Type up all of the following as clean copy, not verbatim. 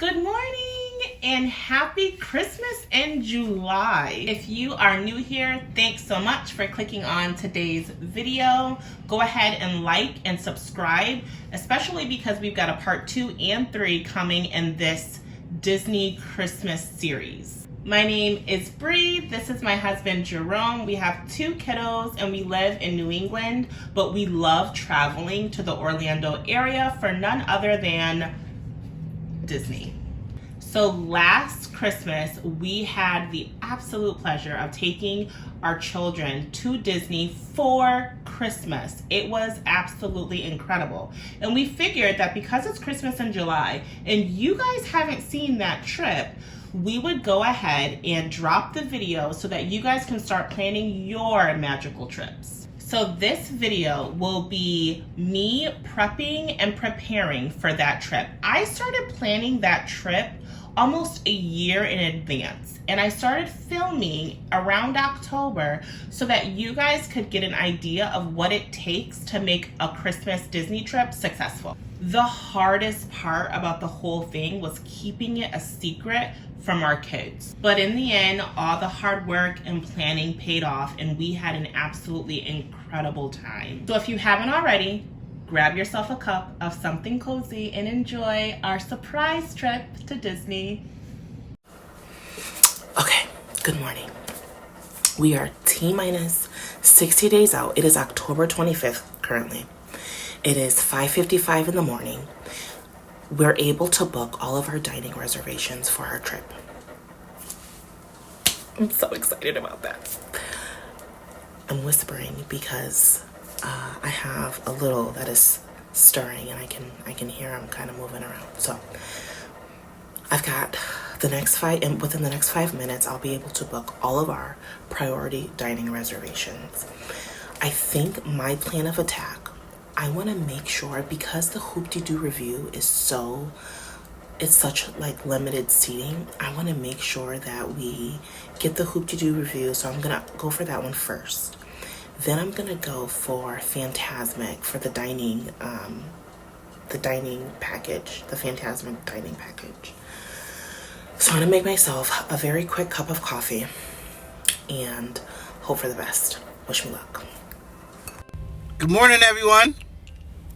Good morning and happy Christmas in July. If you are new here, thanks so much for clicking on today's video. Go ahead and like and subscribe, especially because we've got a part 2 and 3 coming in this Disney Christmas series. My name is Bree. This is my husband, Jerome. We have 2 kiddos and we live in New England, but we love traveling to the Orlando area for none other than Disney. So last Christmas, we had the absolute pleasure of taking our children to Disney for Christmas. It was absolutely incredible. And we figured that because it's Christmas in July and you guys haven't seen that trip, we would go ahead and drop the video so that you guys can start planning your magical trips. So this video will be me prepping and preparing for that trip. I started planning that trip almost a year in advance, and I started filming around October so that you guys could get an idea of what it takes to make a Christmas Disney trip successful. The hardest part about the whole thing was keeping it a secret from our kids. But in the end, all the hard work and planning paid off, and we had an absolutely incredible time. So if you haven't already, grab yourself a cup of something cozy and enjoy our surprise trip to Disney. Okay, good morning. We are T-minus 60 days out. It is October 25th currently. It is 5:55 in the morning. We're able to book all of our dining reservations for our trip. I'm so excited about that. I'm whispering because I have a little that is stirring, and I can hear him kind of moving around. So I've got the next within the next 5 minutes, I'll be able to book all of our priority dining reservations. I think my plan of attack, I want to make sure, because the Hoop-Dee-Doo review is it's such like limited seating, I want to make sure that we get the Hoop-Dee-Doo review. So I'm gonna go for that one first. Then I'm gonna go for Fantasmic for the dining package, the Fantasmic dining package. So I'm gonna make myself a very quick cup of coffee and hope for the best. Wish me luck. Good morning, everyone.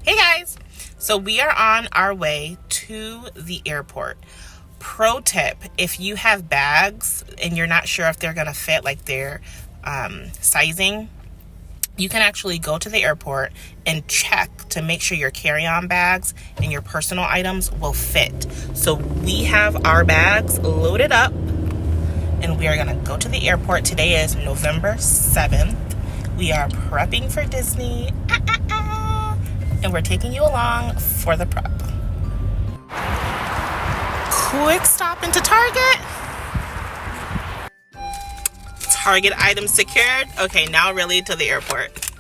Hey guys. So we are on our way to the airport. Pro tip, if you have bags and you're not sure if they're gonna fit, like their sizing, you can actually go to the airport and check to make sure your carry-on bags and your personal items will fit. So we have our bags loaded up and we are gonna go to the airport. Today is November 7th. We are prepping for Disney, and we're taking you along for the prep. Quick stop into Target. Target items secured. Okay, now really to the airport.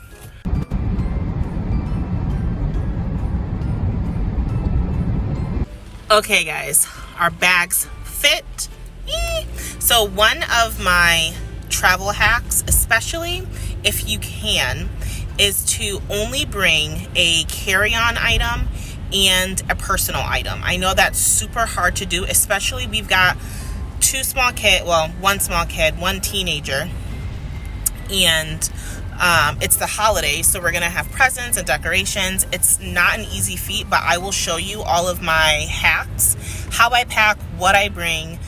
Okay guys, our bags fit. So one of my travel hacks, especially if you can, is to only bring a carry-on item and a personal item. I know that's super hard to do, especially we've got one small kid, one teenager, and it's the holidays, so we're gonna have presents and decorations. It's not an easy feat, but I will show you all of my hacks, how I pack, what I bring,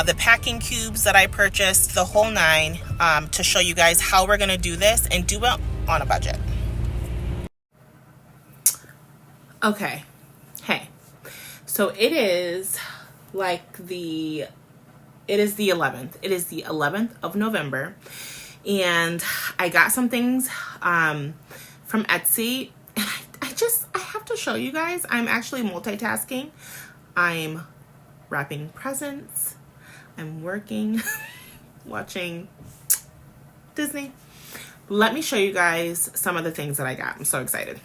the packing cubes that I purchased, the whole nine, to show you guys how we're gonna do this and do it on a budget. Okay, hey, so it is the 11th. It is the 11th of November, and I got some things from Etsy, and I have to show you guys. I'm actually multitasking. I'm wrapping presents, I'm working, watching Disney. Let me show you guys some of the things that I got. I'm so excited.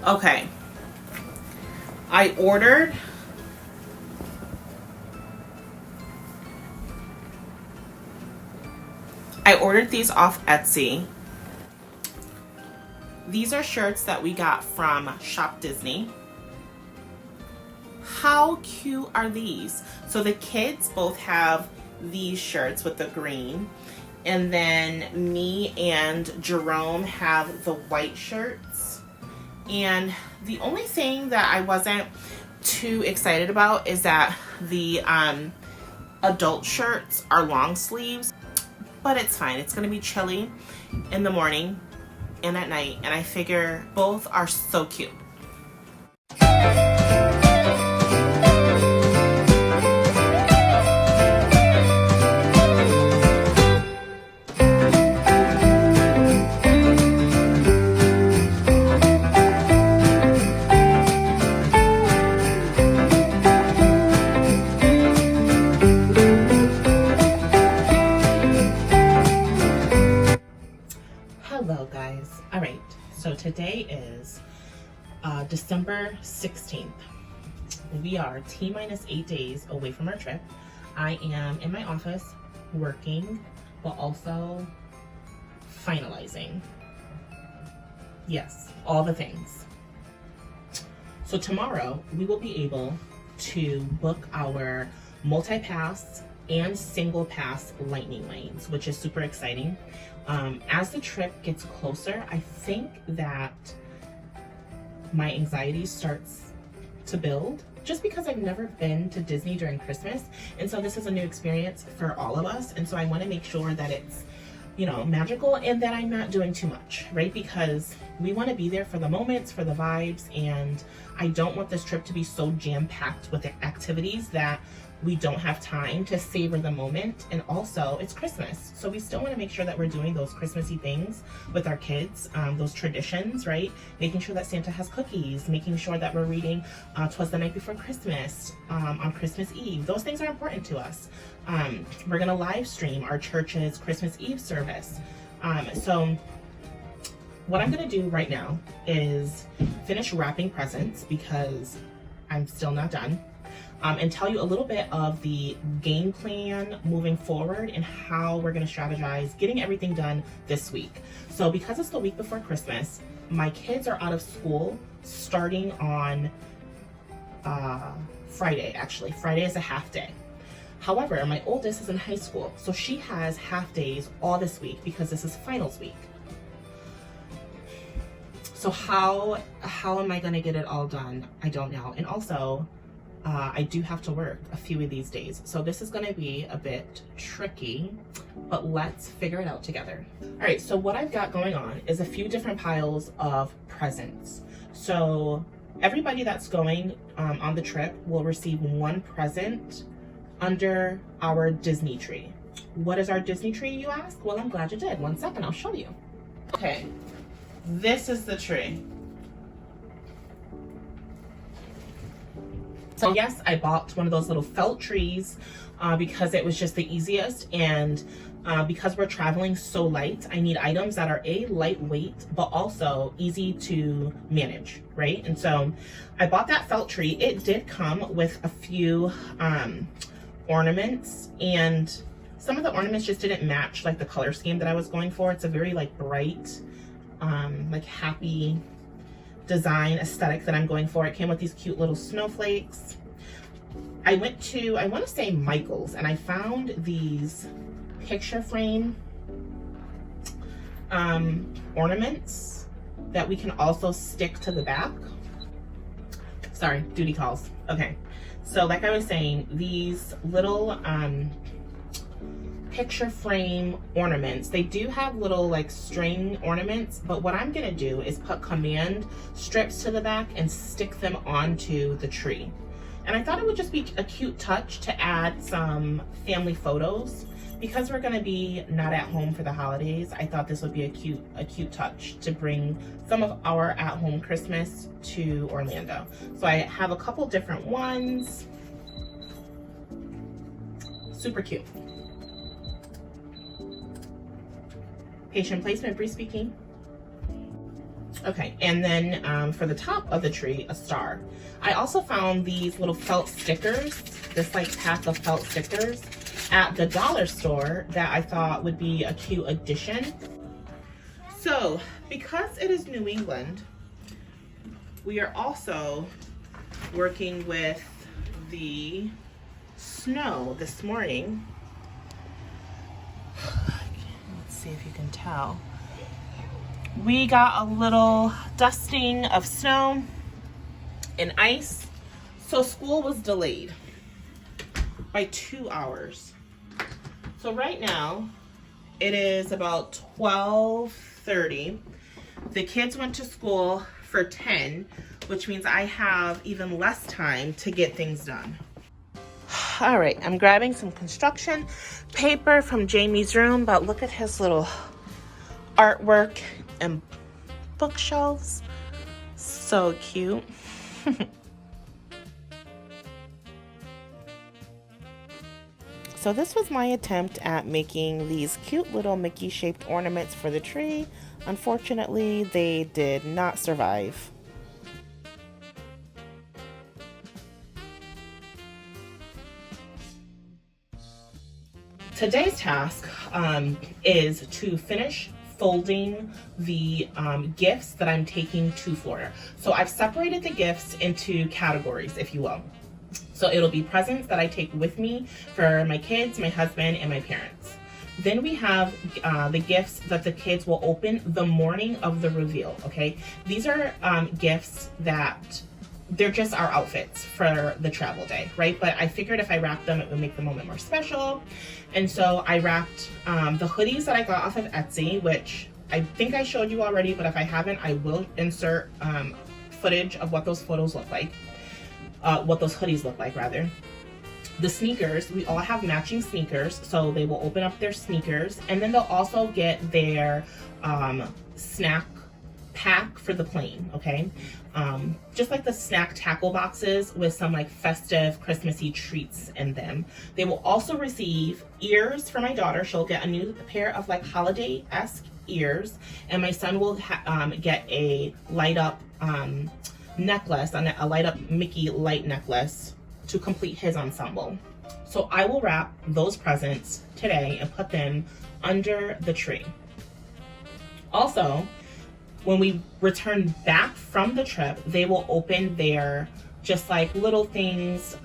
Okay. I ordered these off Etsy. These are shirts that we got from Shop Disney. How cute are these? So the kids both have these shirts with the green, and then me and Jerome have the white shirts. And the only thing that I wasn't too excited about is that the adult shirts are long sleeves, but it's fine. It's gonna be chilly in the morning and at night, and I figure both are so cute. Hello guys. All right, so today is December 16th. We are T-minus 8 days away from our trip. I am in my office working, but also finalizing. Yes, all the things. So tomorrow we will be able to book our multi-pass and single pass lightning lanes, which is super exciting. As the trip gets closer, I think that my anxiety starts to build, just because I've never been to Disney during Christmas, and so this is a new experience for all of us, and so I want to make sure that it's, you know, magical and that I'm not doing too much, right? Because we want to be there for the moments, for the vibes, and I don't want this trip to be so jam-packed with activities that we don't have time to savor the moment. And also it's Christmas, so we still want to make sure that we're doing those Christmassy things with our kids, those traditions, right? Making sure that Santa has cookies, making sure that we're reading 'Twas the Night Before Christmas on Christmas Eve. Those things are important to us. We're gonna live stream our church's Christmas Eve service. So what I'm gonna do right now is finish wrapping presents, because I'm still not done. And tell you a little bit of the game plan moving forward and how we're going to strategize getting everything done this week. So because it's the week before Christmas, my kids are out of school starting on Friday, actually. Friday is a half day. However, my oldest is in high school, so she has half days all this week because this is finals week. So how am I going to get it all done? I don't know. And also, I do have to work a few of these days, so this is going to be a bit tricky, but let's figure it out together. All right, so what I've got going on is a few different piles of presents. So everybody that's going on the trip will receive one present under our Disney tree. What is our Disney tree, you ask? Well, I'm glad you did. One second, I'll show you. Okay, this is the tree. So yes, I bought one of those little felt trees because it was just the easiest, and because we're traveling so light, I need items that are lightweight, but also easy to manage, right? And so I bought that felt tree. It did come with a few ornaments, and some of the ornaments just didn't match like the color scheme that I was going for. It's a very like bright, like happy design aesthetic that I'm going for. It came with these cute little snowflakes. I went to, I want to say Michael's, and I found these picture frame ornaments that we can also stick to the back. Sorry, duty calls. Okay, so like I was saying, these little picture frame ornaments, they do have little like string ornaments, but what I'm gonna do is put command strips to the back and stick them onto the tree. And I thought it would just be a cute touch to add some family photos. Because we're gonna be not at home for the holidays, I thought this would be a cute touch to bring some of our at-home Christmas to Orlando. So I have a couple different ones. Super cute. Patient placement, Bree speaking. Okay, and then for the top of the tree, a star. I also found these little felt stickers, this like pack of felt stickers at the dollar store that I thought would be a cute addition. So, because it is New England, we are also working with the snow this morning. Let's see if you can tell. We got a little dusting of snow and ice, so school was delayed by 2 hours. So right now, it is about 12:30. The kids went to school for 10, which means I have even less time to get things done. All right, I'm grabbing some construction paper from Jamie's room, but look at his little artwork and bookshelves. So cute. So this was my attempt at making these cute little Mickey shaped ornaments for the tree. Unfortunately, they did not survive. Today's task is to finish folding the gifts that I'm taking to Florida. So I've separated the gifts into categories, if you will. So it'll be presents that I take with me for my kids, my husband, and my parents. Then we have the gifts that the kids will open the morning of the reveal, okay? These are gifts that they're just our outfits for the travel day, right? But I figured if I wrapped them, it would make the moment more special. And so I wrapped the hoodies that I got off of Etsy, which I think I showed you already, but if I haven't, I will insert footage of what those photos look like. What those hoodies look like, rather. The sneakers, we all have matching sneakers, so they will open up their sneakers, and then they'll also get their snack pack for the plane, okay? Just like the snack tackle boxes with some like festive Christmassy treats in them. They will also receive ears for my daughter. She'll get a new pair of like holiday-esque ears, and my son will get a light up necklace, a light up Mickey light necklace to complete his ensemble. So I will wrap those presents today and put them under the tree. Also, when we return back from the trip, they will open their just like little things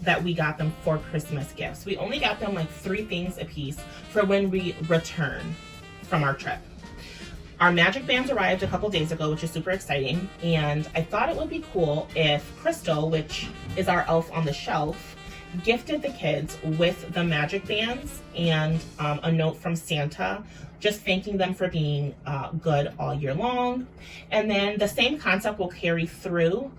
that we got them for Christmas gifts. We only got them like 3 things a piece for when we return from our trip. Our magic bands arrived a couple days ago, which is super exciting, and I thought it would be cool if Crystal, which is our elf on the shelf, gifted the kids with the magic bands and a note from Santa, just thanking them for being good all year long. And then the same concept will carry through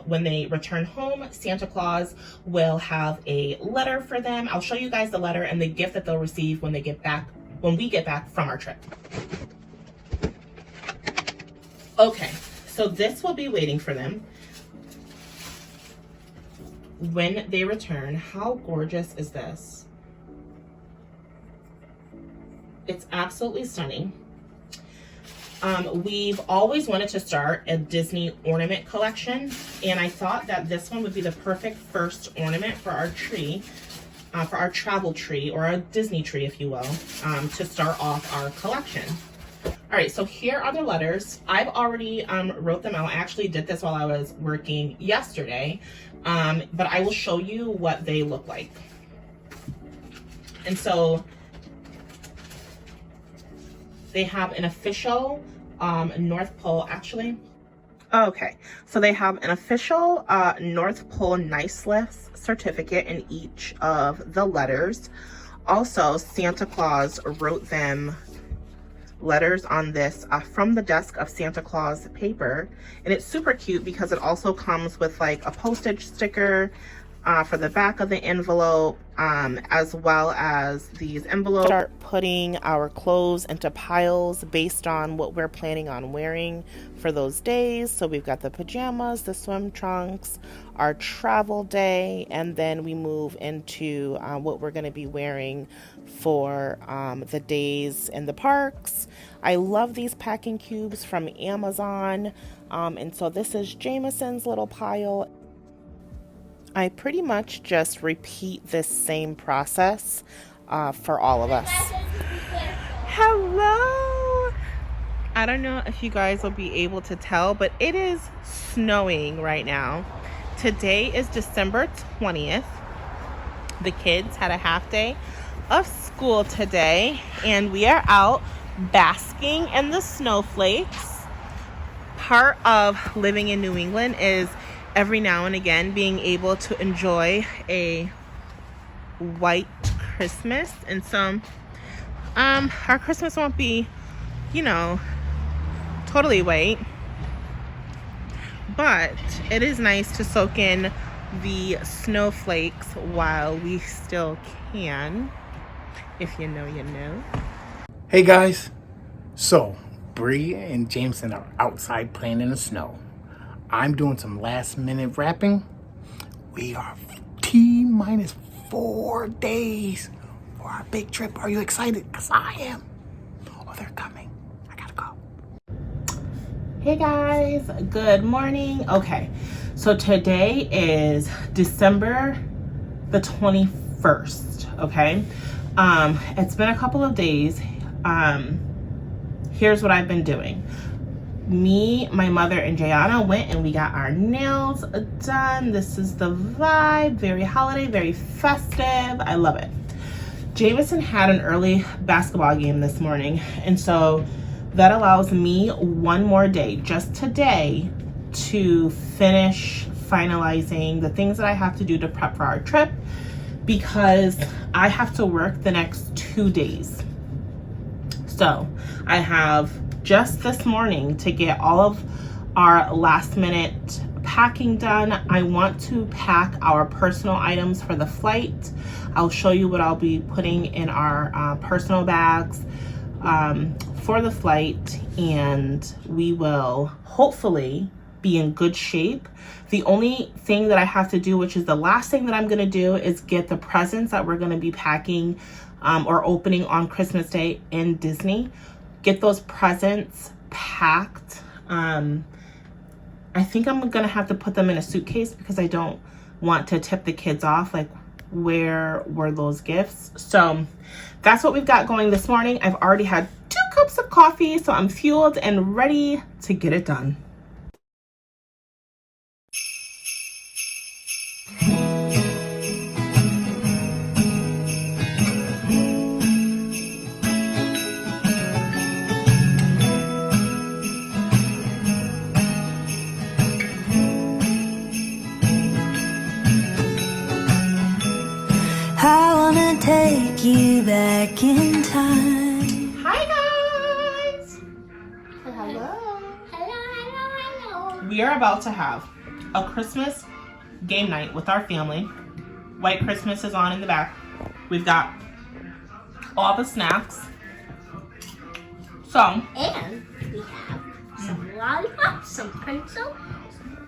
when they return home. Santa Claus will have a letter for them. I'll show you guys the letter and the gift that they'll receive when we get back from our trip. Okay, so this will be waiting for them when they return. How gorgeous is this? It's absolutely stunning. We've always wanted to start a Disney ornament collection, and I thought that this one would be the perfect first ornament for our tree, for our travel tree, or our Disney tree, if you will, to start off our collection. All right, so here are the letters. I've already wrote them out. I actually did this while I was working yesterday, but I will show you what they look like. And they have an official North Pole, actually. Okay, so they have an official North Pole Nice List certificate in each of the letters. Also, Santa Claus wrote them letters on this from the desk of Santa Claus paper, and it's super cute because it also comes with like a postage sticker for the back of the envelope, as well as these envelopes. Start putting our clothes into piles based on what we're planning on wearing for those days. So we've got the pajamas, the swim trunks, our travel day, and then we move into what we're going to be wearing for the days in the parks. I love these packing cubes from Amazon, and so this is Jameson's little pile. I pretty much just repeat this same process for all of us. Hello! I don't know if you guys will be able to tell, but it is snowing right now. Today is December 20th. The kids had a half day of school today, and we are out basking in the snowflakes. Part of living in New England is every now and again being able to enjoy a white Christmas, and so our Christmas won't be, totally white, but it is nice to soak in the snowflakes while we still can. If you know, you know. Hey guys, so Bree and Jameson are outside playing in the snow. I'm doing some last minute wrapping. We are T-minus 4 days for our big trip. Are you excited? Because I am. Oh, they're coming. I gotta go. Hey guys, good morning. Okay, so today is December the 21st, okay? It's been a couple of days. Here's what I've been doing. Me, my mother, and Jayana went and we got our nails done. This is the vibe. Very holiday, very festive. I love it. Jameson had an early basketball game this morning, and so that allows me one more day, just today, to finish finalizing the things that I have to do to prep for our trip, because I have to work the next 2 days. So I have just this morning to get all of our last minute packing done. I want to pack our personal items for the flight. I'll show you what I'll be putting in our personal bags for the flight, and we will hopefully be in good shape. The only thing that I have to do, which is the last thing that I'm going to do, is get the presents that we're going to be packing or opening on Christmas Day in Disney. Get those presents packed. I think I'm gonna have to put them in a suitcase because I don't want to tip the kids off, like, where were those gifts? So that's what we've got going this morning. I've already had 2 cups of coffee, so I'm fueled and ready to get it done. I wanna take you back in time. Hi guys! Hello. Hello. We are about to have a Christmas game night with our family. White Christmas is on in the back. We've got all the snacks. So, And we have some lollipops, some pretzel,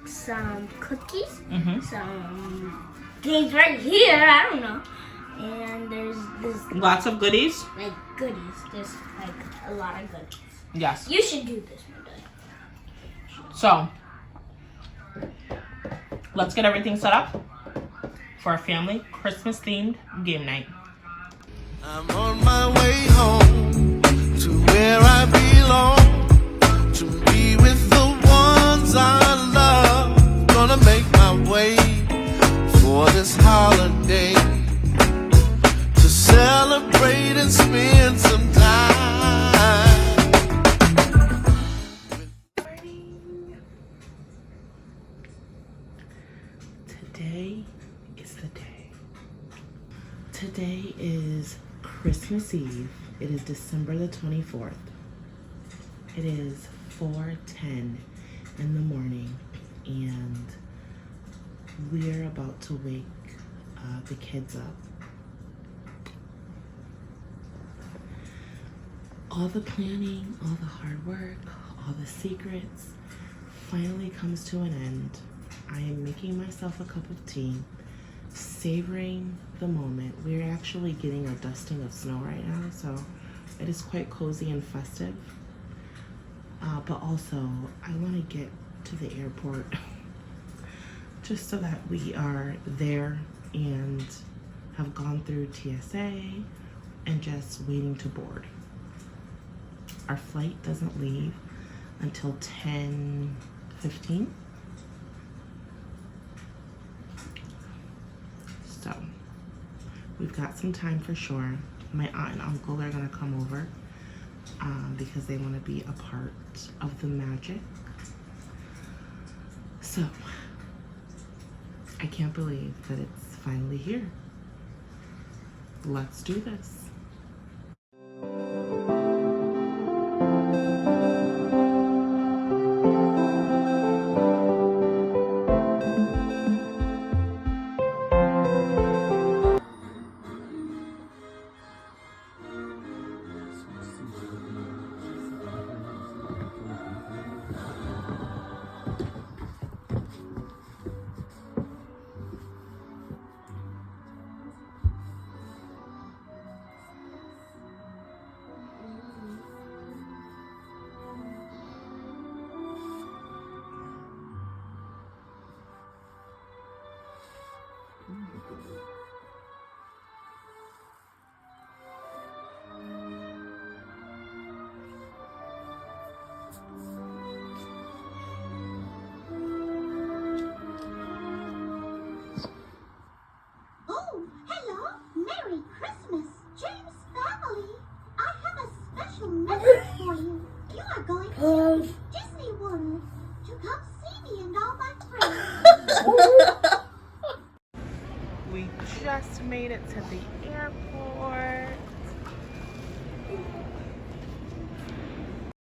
some cookies, some things right here, I don't know. And there's this, lots of goodies. like, goodies. There's, like, a lot of goodies. Yes. You should do this one day. So, let's get everything set up for a family Christmas themed game night. I'm on my way home to where I belong, to be with the ones I love. Gonna make my way for this holiday, to celebrate and spend some time. Today is the day. Today is Christmas Eve. It is December the 24th. It is 4:10 in the morning, and we're about to wake the kids up. All the planning, all the hard work, all the secrets finally comes to an end. I am making myself a cup of tea, savoring the moment. We're actually getting a dusting of snow right now, so it is quite cozy and festive. But also, I want to get to the airport just so that we are there and have gone through TSA and just waiting to board. Our flight doesn't leave until 10:15. So we've got some time for sure. My aunt and uncle are gonna come over because they want to be a part of the magic. So I can't believe that it's finally here. Let's do this. Oh, hello. Merry Christmas, James family. I have a special message for you. You are going to Disney World to come see me and all my friends. We just made it to the